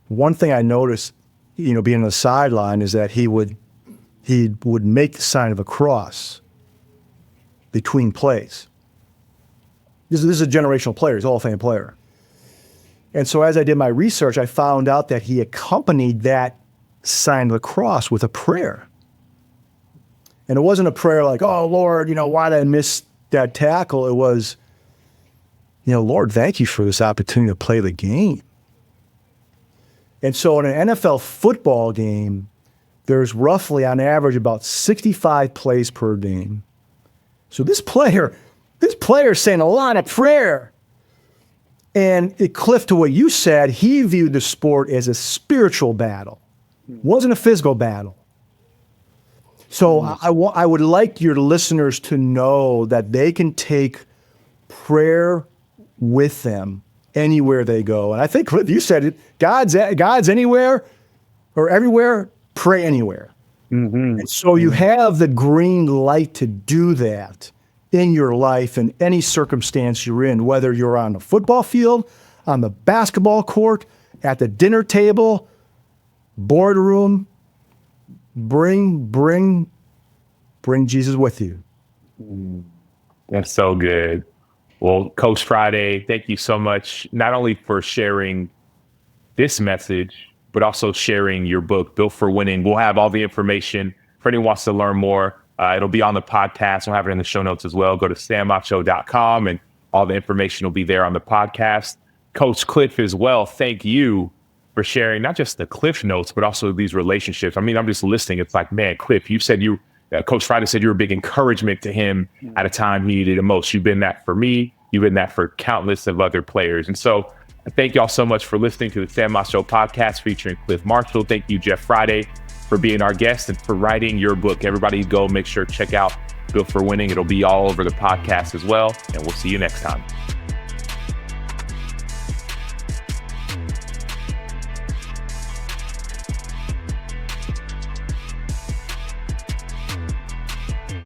one thing I noticed, being on the sideline, is that he would make the sign of a cross. between plays. This is a generational player. He's a Hall of Fame player. And so as I did my research, I found out that he accompanied that sign of the cross with a prayer. And it wasn't a prayer like, oh, Lord, why did I miss that tackle? It was, Lord, thank you for this opportunity to play the game. And so in an NFL football game, there's roughly on average about 65 plays per game. So this player is saying a lot of prayer. And Cliff, to what you said, he viewed the sport as a spiritual battle. It wasn't a physical battle. So I would like your listeners to know that they can take prayer with them anywhere they go. And I think, Cliff, you said it, God's anywhere or everywhere, pray anywhere. Mm-hmm. And so you have the green light to do that in your life in any circumstance you're in, whether you're on the football field, on the basketball court, at the dinner table, boardroom. Bring Jesus with you. That's so good. Well, Coach Friday, thank you so much, not only for sharing this message, but also sharing your book, Built for Winning. We'll have all the information for anyone who wants to learn more. It'll be on the podcast. We'll have it in the show notes as well. Go to samacho.com and all the information will be there on the podcast. Coach Cliff as well, thank you for sharing not just the Cliff notes, but also these relationships. I mean, I'm just listening. It's like, man, Cliff, you said Coach Friday said you were a big encouragement to him at a time he needed it most. You've been that for me. You've been that for countless of other players. And so thank y'all so much for listening to the Sam Macho podcast featuring Clif Marshall. Thank you, Jeff Friday, for being our guest and for writing your book. Everybody go make sure to check out Built for Winning. It'll be all over the podcast as well. And we'll see you next time.